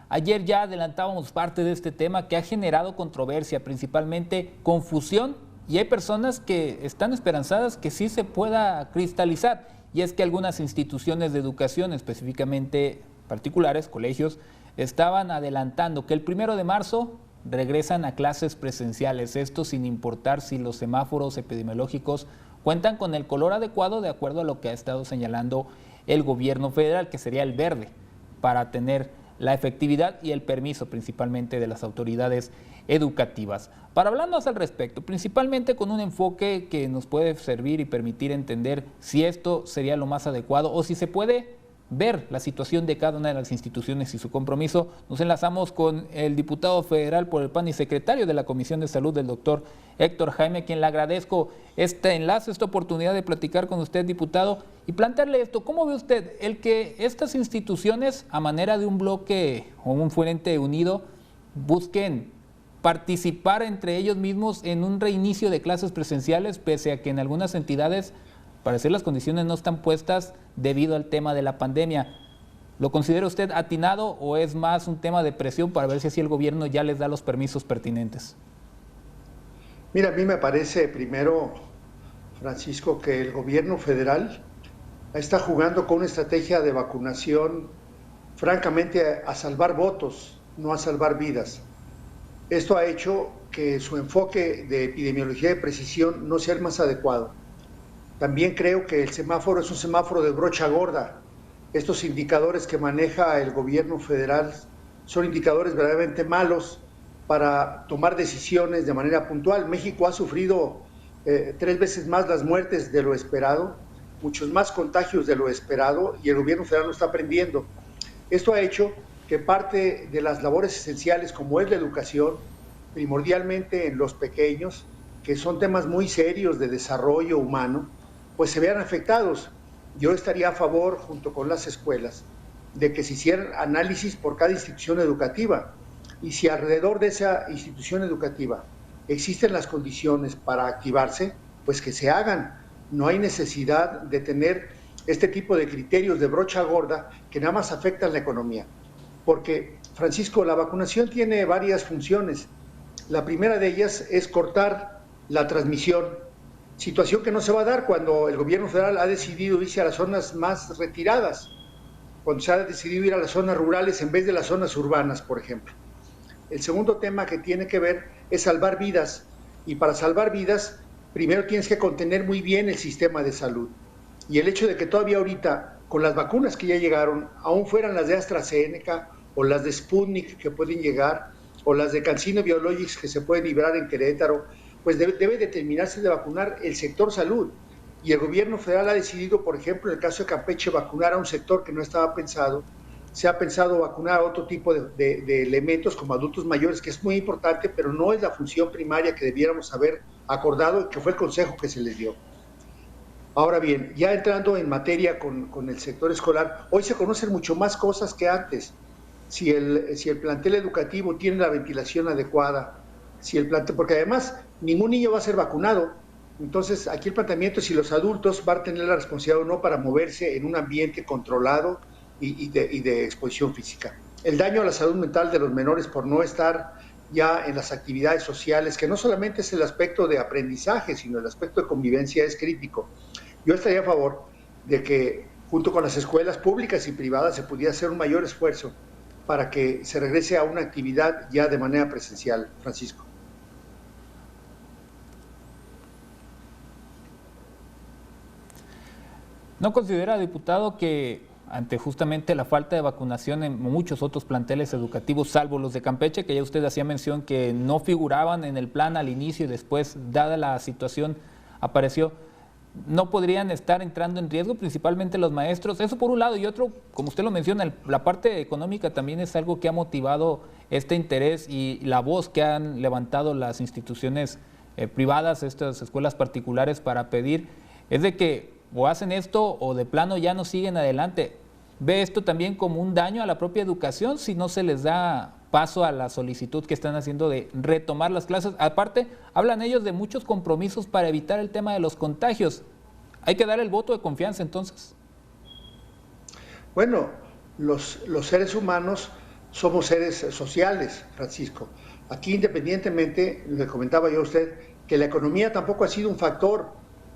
Ayer ya adelantábamos parte de este tema que ha generado controversia, principalmente confusión, y hay personas que están esperanzadas que sí se pueda cristalizar, y es que algunas instituciones de educación, específicamente particulares, colegios, estaban adelantando que el 1 de marzo regresan a clases presenciales, esto sin importar si los semáforos epidemiológicos cuentan con el color adecuado de acuerdo a lo que ha estado señalando el gobierno federal, que sería el verde, para tener la efectividad y el permiso principalmente de las autoridades educativas. Para hablarnos al respecto, principalmente con un enfoque que nos puede servir y permitir entender si esto sería lo más adecuado o si se puede ver la situación de cada una de las instituciones y su compromiso, nos enlazamos con el diputado federal por el PAN y secretario de la Comisión de Salud, el doctor Héctor Jaime, a quien le agradezco este enlace, esta oportunidad de platicar con usted, diputado, y plantearle esto. ¿Cómo ve usted el que estas instituciones, a manera de un bloque o un frente unido, busquen participar entre ellos mismos en un reinicio de clases presenciales, pese a que en algunas entidades parecer las condiciones no están puestas debido al tema de la pandemia? ¿Lo considera usted atinado o es más un tema de presión para ver si así el gobierno ya les da los permisos pertinentes? Mira, a mí me parece primero, Francisco, que el gobierno federal está jugando con una estrategia de vacunación francamente a salvar votos, no a salvar vidas. Esto ha hecho que su enfoque de epidemiología de precisión no sea el más adecuado. También creo que el semáforo es un semáforo de brocha gorda. Estos indicadores que maneja el gobierno federal son indicadores verdaderamente malos para tomar decisiones de manera puntual. México ha sufrido 3 veces más las muertes de lo esperado, muchos más contagios de lo esperado, y el gobierno federal no está aprendiendo. Esto ha hecho que parte de las labores esenciales, como es la educación, primordialmente en los pequeños, que son temas muy serios de desarrollo humano, pues se vean afectados. Yo estaría a favor, junto con las escuelas, de que se hicieran análisis por cada institución educativa, y si alrededor de esa institución educativa existen las condiciones para activarse, pues que se hagan. No hay necesidad de tener este tipo de criterios de brocha gorda que nada más afectan la economía. Porque, Francisco, la vacunación tiene varias funciones. La primera de ellas es cortar la transmisión, situación que no se va a dar cuando el gobierno federal ha decidido irse a las zonas más retiradas, cuando se ha decidido ir a las zonas rurales en vez de las zonas urbanas, por ejemplo. El segundo tema que tiene que ver es salvar vidas, y para salvar vidas, primero tienes que contener muy bien el sistema de salud. Y el hecho de que todavía ahorita, con las vacunas que ya llegaron, aún fueran las de AstraZeneca o las de Sputnik que pueden llegar, o las de CanSino Biologics que se pueden liberar en Querétaro, pues debe determinarse de vacunar el sector salud. Y el gobierno federal ha decidido, por ejemplo, en el caso de Campeche, vacunar a un sector que no estaba pensado. Se ha pensado vacunar a otro tipo de elementos como adultos mayores, que es muy importante, pero no es la función primaria que debiéramos haber acordado y que fue el consejo que se les dio. Ahora bien, ya entrando en materia con el sector escolar, hoy se conocen mucho más cosas que antes. Si el plantel educativo tiene la ventilación adecuada, porque además ningún niño va a ser vacunado. Entonces, aquí el planteamiento es si los adultos van a tener la responsabilidad o no para moverse en un ambiente controlado y de exposición física. El daño a la salud mental de los menores por no estar ya en las actividades sociales, que no solamente es el aspecto de aprendizaje, sino el aspecto de convivencia, es crítico. Yo estaría a favor de que, junto con las escuelas públicas y privadas, se pudiera hacer un mayor esfuerzo para que se regrese a una actividad ya de manera presencial, Francisco. ¿No considera, diputado, que ante justamente la falta de vacunación en muchos otros planteles educativos, salvo los de Campeche, que ya usted hacía mención que no figuraban en el plan al inicio y después, dada la situación, apareció, no podrían estar entrando en riesgo, principalmente los maestros? Eso por un lado, y otro, como usted lo menciona, la parte económica también es algo que ha motivado este interés y la voz que han levantado las instituciones privadas, estas escuelas particulares, para pedir, es de que o hacen esto o de plano ya no siguen adelante. ¿Ve esto también como un daño a la propia educación si no se les da paso a la solicitud que están haciendo de retomar las clases? Aparte, hablan ellos de muchos compromisos para evitar el tema de los contagios. ¿Hay que dar el voto de confianza entonces? Bueno, los seres humanos somos seres sociales, Francisco. Aquí, independientemente, le comentaba yo a usted que la economía tampoco ha sido un factor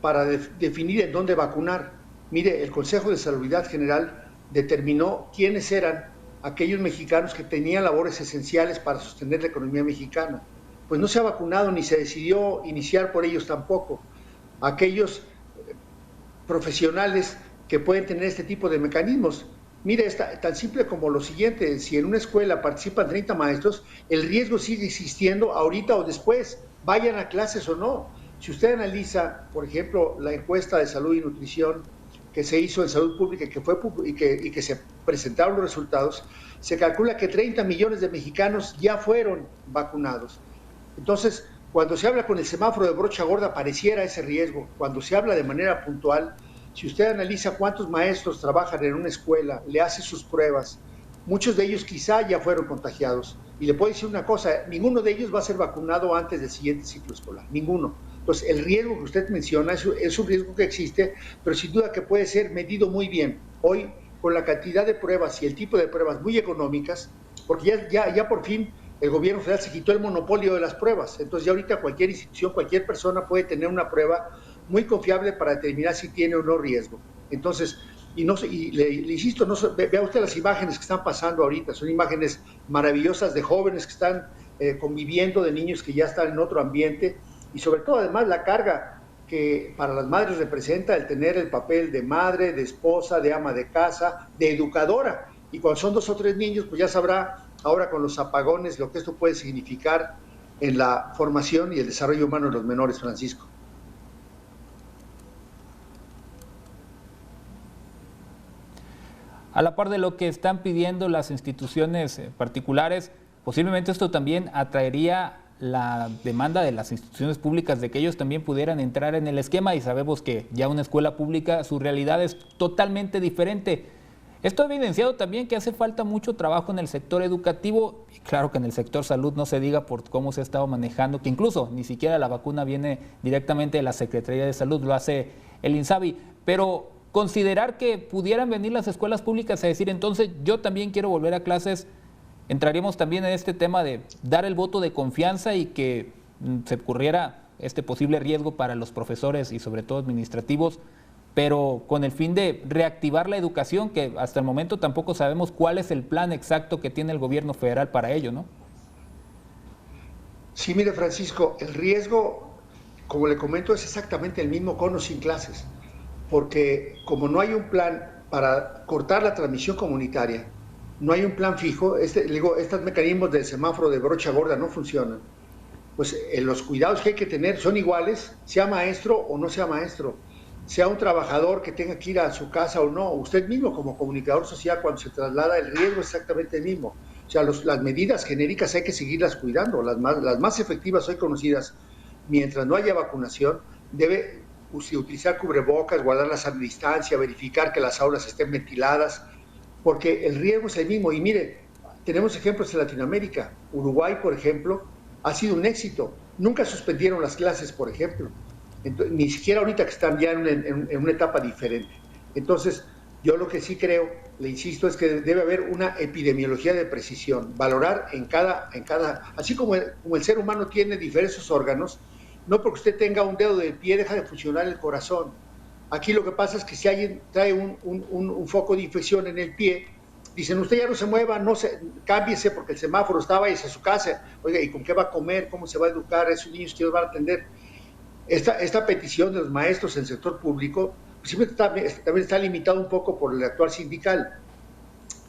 para definir en dónde vacunar. Mire, el Consejo de Salubridad General determinó quiénes eran aquellos mexicanos que tenían labores esenciales para sostener la economía mexicana. Pues no se ha vacunado ni se decidió iniciar por ellos tampoco. Aquellos profesionales que pueden tener este tipo de mecanismos. Mire, es tan simple como lo siguiente: si en una escuela participan 30 maestros, el riesgo sigue existiendo ahorita o después, vayan a clases o no. Si usted analiza, por ejemplo, la encuesta de salud y nutrición que se hizo en salud pública y que se presentaron los resultados, se calcula que 30 millones de mexicanos ya fueron vacunados. Entonces, cuando se habla con el semáforo de brocha gorda, pareciera ese riesgo. Cuando se habla de manera puntual, si usted analiza cuántos maestros trabajan en una escuela, le hace sus pruebas, muchos de ellos quizá ya fueron contagiados. Y le puedo decir una cosa: ninguno de ellos va a ser vacunado antes del siguiente ciclo escolar, ninguno. Entonces, el riesgo que usted menciona es un riesgo que existe, pero sin duda que puede ser medido muy bien. Hoy, con la cantidad de pruebas y el tipo de pruebas muy económicas, porque ya por fin el gobierno federal se quitó el monopolio de las pruebas. Entonces ya ahorita cualquier institución, cualquier persona puede tener una prueba muy confiable para determinar si tiene o no riesgo. Entonces, le insisto, vea usted las imágenes que están pasando ahorita, son imágenes maravillosas de jóvenes que están conviviendo, de niños que ya están en otro ambiente, y sobre todo además la carga que para las madres representa el tener el papel de madre, de esposa, de ama de casa, de educadora. Y cuando son 2 o 3 niños, pues ya sabrá ahora con los apagones lo que esto puede significar en la formación y el desarrollo humano de los menores, Francisco. A la par de lo que están pidiendo las instituciones particulares, posiblemente esto también atraería la demanda de las instituciones públicas de que ellos también pudieran entrar en el esquema, y sabemos que ya una escuela pública, su realidad es totalmente diferente. Esto ha evidenciado también que hace falta mucho trabajo en el sector educativo, y claro que en el sector salud no se diga por cómo se ha estado manejando, que incluso ni siquiera la vacuna viene directamente de la Secretaría de Salud, lo hace el INSABI, pero considerar que pudieran venir las escuelas públicas a decir, entonces yo también quiero volver a clases, entraríamos también en este tema de dar el voto de confianza y que se ocurriera este posible riesgo para los profesores y sobre todo administrativos, pero con el fin de reactivar la educación, que hasta el momento tampoco sabemos cuál es el plan exacto que tiene el gobierno federal para ello, ¿no? Sí, mire, Francisco, el riesgo, como le comento, es exactamente el mismo con o sin clases, porque como no hay un plan para cortar la transmisión comunitaria, no hay un plan fijo, estos mecanismos del semáforo de brocha gorda no funcionan, pues los cuidados que hay que tener son iguales, sea maestro o no sea maestro, sea un trabajador que tenga que ir a su casa o no, usted mismo como comunicador social cuando se traslada, el riesgo es exactamente el mismo. O sea, las medidas genéricas hay que seguirlas cuidando, las más efectivas hoy conocidas, mientras no haya vacunación, debe utilizar cubrebocas, guardar la sana distancia, verificar que las aulas estén ventiladas, porque el riesgo es el mismo. Y mire, tenemos ejemplos en Latinoamérica. Uruguay, por ejemplo, ha sido un éxito. Nunca suspendieron las clases, por ejemplo. Entonces, ni siquiera ahorita que están ya en una etapa diferente. Entonces, yo lo que sí creo, le insisto, es que debe haber una epidemiología de precisión, valorar en cada así como el ser humano tiene diversos órganos, no porque usted tenga un dedo del pie deja de funcionar el corazón. Aquí lo que pasa es que si alguien trae un foco de infección en el pie, dicen, usted ya no se mueva, cámbiese porque el semáforo está, váyase a su casa. Oiga, ¿y con qué va a comer? ¿Cómo se va a educar? ¿Esos niños que los van a atender? Esta petición de los maestros en el sector público pues, también está limitado un poco por el actual sindical,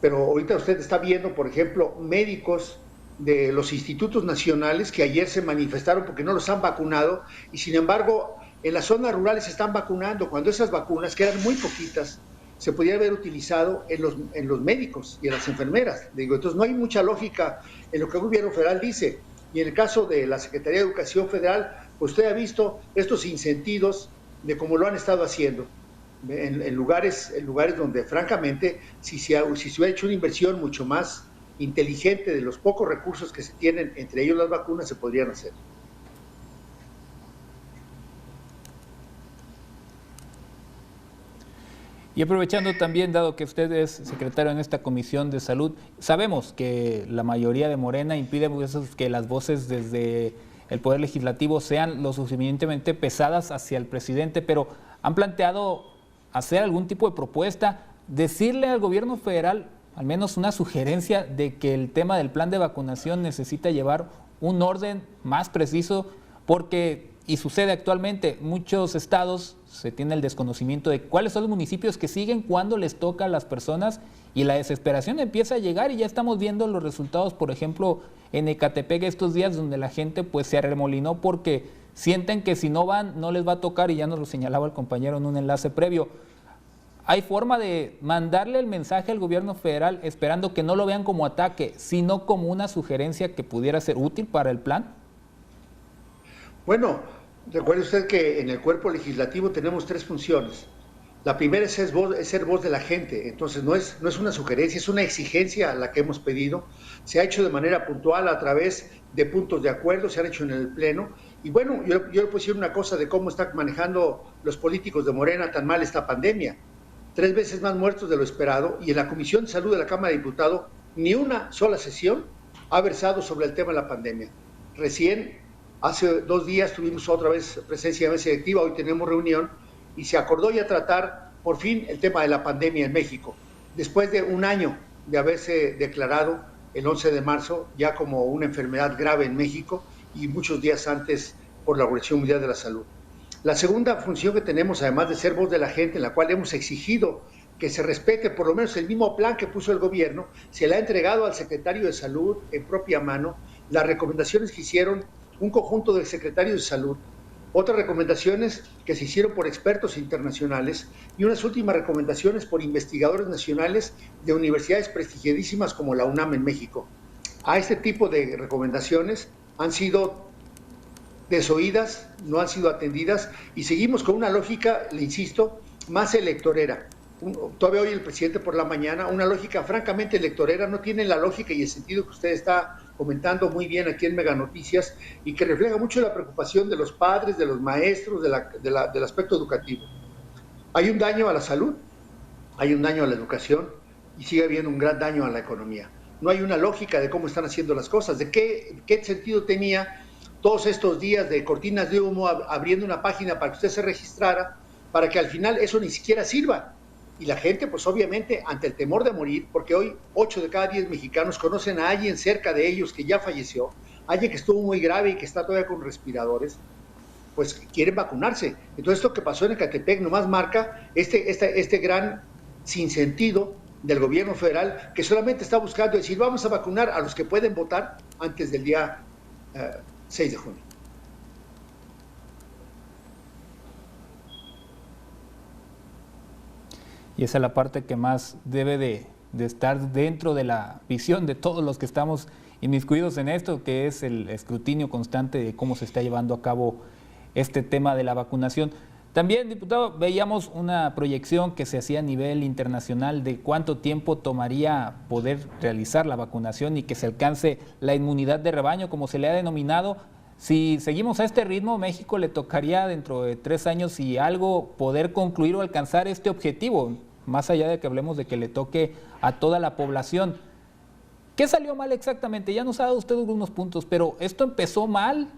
pero ahorita usted está viendo, por ejemplo, médicos de los institutos nacionales que ayer se manifestaron porque no los han vacunado y sin embargo en las zonas rurales se están vacunando cuando esas vacunas, que eran muy poquitas, se podían haber utilizado en los médicos y en las enfermeras. Digo, entonces no hay mucha lógica en lo que el gobierno federal dice. Y en el caso de la Secretaría de Educación Federal, pues usted ha visto estos insentidos de cómo lo han estado haciendo. En lugares donde francamente, si se hubiera hecho una inversión mucho más inteligente de los pocos recursos que se tienen, entre ellos las vacunas, se podrían hacer. Y aprovechando también, dado que usted es secretario en esta Comisión de Salud, sabemos que la mayoría de Morena impide que las voces desde el Poder Legislativo sean lo suficientemente pesadas hacia el presidente, pero ¿han planteado hacer algún tipo de propuesta, decirle al gobierno federal, al menos una sugerencia de que el tema del plan de vacunación necesita llevar un orden más preciso? Porque, y sucede actualmente, muchos estados se tiene el desconocimiento de cuáles son los municipios que siguen, cuándo les toca a las personas, y la desesperación empieza a llegar, y ya estamos viendo los resultados, por ejemplo, en Ecatepec estos días, donde la gente pues se arremolinó porque sienten que si no van no les va a tocar, y ya nos lo señalaba el compañero en un enlace previo. ¿Hay forma de mandarle el mensaje al gobierno federal esperando que no lo vean como ataque, sino como una sugerencia que pudiera ser útil para el plan? Bueno, recuerde usted que en el cuerpo legislativo tenemos 3 funciones. La primera es ser voz de la gente, entonces no es una sugerencia, es una exigencia a la que hemos pedido. Se ha hecho de manera puntual a través de puntos de acuerdo, se han hecho en el Pleno. Y bueno, yo le puedo decir una cosa de cómo están manejando los políticos de Morena tan mal esta pandemia. 3 veces más muertos de lo esperado, y en la Comisión de Salud de la Cámara de Diputados ni una sola sesión ha versado sobre el tema de la pandemia. Recién, hace 2 días, tuvimos otra vez presencia de mesa directiva, hoy tenemos reunión, y se acordó ya tratar por fin el tema de la pandemia en México, después de un año de haberse declarado el 11 de marzo ya como una enfermedad grave en México, y muchos días antes por la Organización Mundial de la Salud. La segunda función que tenemos, además de ser voz de la gente, en la cual hemos exigido que se respete por lo menos el mismo plan que puso el gobierno, se le ha entregado al secretario de Salud en propia mano las recomendaciones que hicieron un conjunto de secretarios de Salud, otras recomendaciones que se hicieron por expertos internacionales, y unas últimas recomendaciones por investigadores nacionales de universidades prestigiadísimas como la UNAM en México. A este tipo de recomendaciones han sido desoídas, no han sido atendidas, y seguimos con una lógica, le insisto, más electorera. Todavía hoy el presidente por la mañana, una lógica francamente electorera, no tiene la lógica y el sentido que usted está comentando muy bien aquí en Mega Noticias, y que refleja mucho la preocupación de los padres, de los maestros, del aspecto educativo. Hay un daño a la salud, hay un daño a la educación, y sigue habiendo un gran daño a la economía. No hay una lógica de cómo están haciendo las cosas, de qué sentido tenía todos estos días de cortinas de humo, abriendo una página para que usted se registrara, para que al final eso ni siquiera sirva. Y la gente, pues obviamente, ante el temor de morir, porque hoy 8 de cada 10 mexicanos conocen a alguien cerca de ellos que ya falleció, alguien que estuvo muy grave y que está todavía con respiradores, pues quieren vacunarse. Entonces esto que pasó en Ecatepec nomás marca este gran sinsentido del gobierno federal, que solamente está buscando decir, vamos a vacunar a los que pueden votar antes del día 6 de junio. Y esa es la parte que más debe de estar dentro de la visión de todos los que estamos inmiscuidos en esto, que es el escrutinio constante de cómo se está llevando a cabo este tema de la vacunación. También, diputado, veíamos una proyección que se hacía a nivel internacional de cuánto tiempo tomaría poder realizar la vacunación y que se alcance la inmunidad de rebaño, como se le ha denominado. Si seguimos a este ritmo, México le tocaría dentro de 3 años y algo poder concluir o alcanzar este objetivo, más allá de que hablemos de que le toque a toda la población. ¿Qué salió mal exactamente? Ya nos ha dado usted algunos puntos, pero ¿esto empezó mal?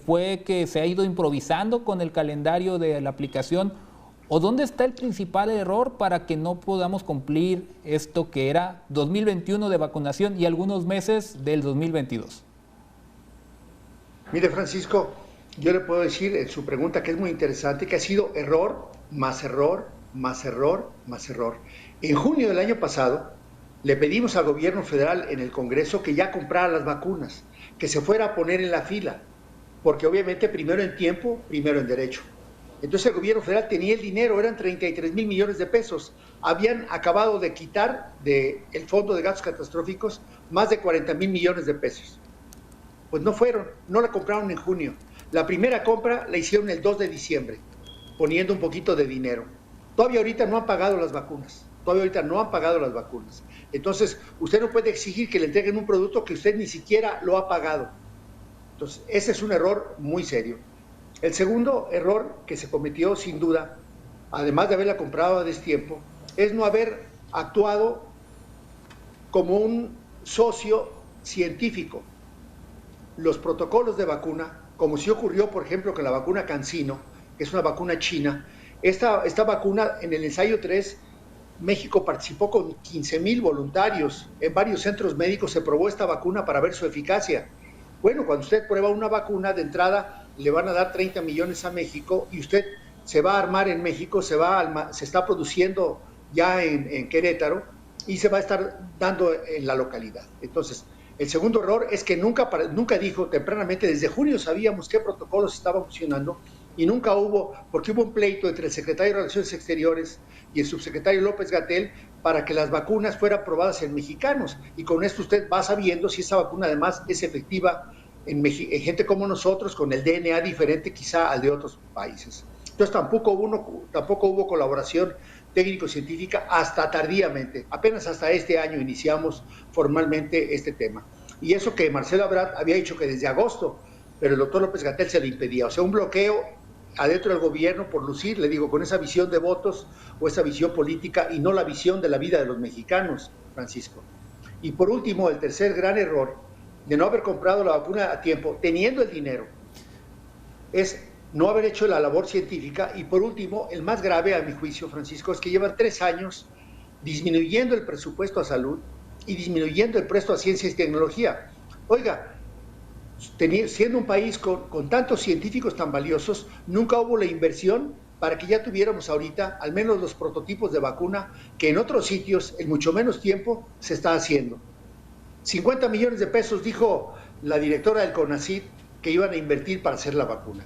¿Fue que se ha ido improvisando con el calendario de la aplicación? ¿O dónde está el principal error para que no podamos cumplir esto que era 2021 de vacunación y algunos meses del 2022? Mire, Francisco, yo le puedo decir en su pregunta, que es muy interesante, que ha sido error, más error, más error, más error. En junio del año pasado, le pedimos al gobierno federal en el Congreso que ya comprara las vacunas, que se fuera a poner en la fila, porque obviamente primero en tiempo, primero en derecho. Entonces el gobierno federal tenía el dinero, eran 33,000 millones de pesos. Habían acabado de quitar del Fondo de Gastos Catastróficos más de 40,000 millones de pesos. Pues no fueron, no la compraron en junio. La primera compra la hicieron el 2 de diciembre, poniendo un poquito de dinero. Todavía ahorita no han pagado las vacunas. Entonces, usted no puede exigir que le entreguen un producto que usted ni siquiera lo ha pagado. Entonces, ese es un error muy serio. El segundo error que se cometió, sin duda, además de haberla comprado a destiempo, es no haber actuado como un socio científico. Los protocolos de vacuna, como sí ocurrió, por ejemplo, con la vacuna CanSino, que es una vacuna china, esta vacuna en el ensayo 3, México participó con 15,000 voluntarios. En varios centros médicos se probó esta vacuna para ver su eficacia. Bueno, cuando usted prueba una vacuna, de entrada le van a dar 30 millones a México y usted se va a armar en México, se está produciendo ya en Querétaro y se va a estar dando en la localidad. Entonces, el segundo error es que nunca dijo tempranamente, desde junio sabíamos qué protocolos estaban funcionando y nunca hubo, porque hubo un pleito entre el secretario de Relaciones Exteriores y el subsecretario López-Gatell para que las vacunas fueran probadas en mexicanos. Y con esto usted va sabiendo si esa vacuna además es efectiva en gente como nosotros, con el DNA diferente quizá al de otros países. Entonces tampoco hubo colaboración técnico-científica hasta tardíamente. Apenas hasta este año iniciamos formalmente este tema. Y eso que Marcelo Ebrard había dicho que desde agosto, pero el doctor López-Gatell se le impedía. O sea, un bloqueo adentro del gobierno por lucir, le digo, con esa visión de votos o esa visión política y no la visión de la vida de los mexicanos, Francisco. Y por último, el tercer gran error de no haber comprado la vacuna a tiempo, teniendo el dinero, es no haber hecho la labor científica. Y por último, el más grave a mi juicio, Francisco, es que llevan 3 años disminuyendo el presupuesto a salud y disminuyendo el presupuesto a ciencia y tecnología. Oiga, siendo un país con tantos científicos tan valiosos, nunca hubo la inversión para que ya tuviéramos ahorita al menos los prototipos de vacuna que en otros sitios, en mucho menos tiempo, se está haciendo. 50 millones de pesos, dijo la directora del CONACYT, que iban a invertir para hacer la vacuna.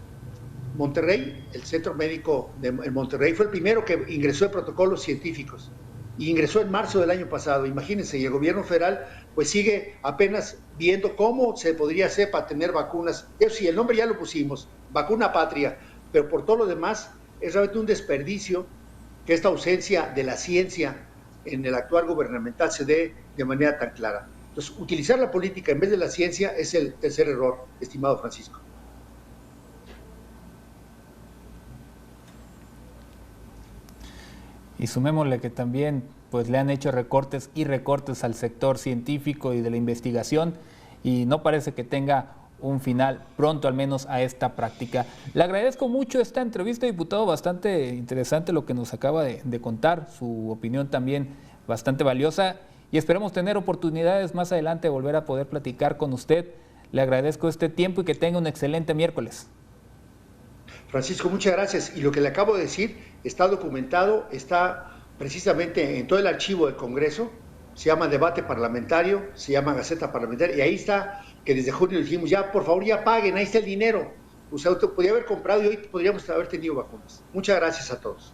Monterrey, el centro médico de Monterrey, fue el primero que ingresó en protocolos científicos y ingresó en marzo del año pasado. Imagínense, y el gobierno federal pues sigue apenas viendo cómo se podría hacer para tener vacunas. Eso sí, el nombre ya lo pusimos, vacuna patria, pero por todo lo demás es realmente un desperdicio que esta ausencia de la ciencia en el actual gubernamental se dé de manera tan clara. Entonces, utilizar la política en vez de la ciencia es el tercer error, estimado Francisco. Y sumémosle que también pues le han hecho recortes y recortes al sector científico y de la investigación y no parece que tenga un final pronto, al menos a esta práctica. Le agradezco mucho esta entrevista, diputado, bastante interesante lo que nos acaba de contar, su opinión también bastante valiosa y esperamos tener oportunidades más adelante de volver a poder platicar con usted. Le agradezco este tiempo y que tenga un excelente miércoles. Francisco, muchas gracias. Y lo que le acabo de decir está documentado, está precisamente en todo el archivo del Congreso, se llama debate parlamentario, se llama Gaceta Parlamentaria, y ahí está que desde junio dijimos, ya, por favor, ya paguen, ahí está el dinero. O sea, usted podía haber comprado y hoy podríamos haber tenido vacunas. Muchas gracias a todos.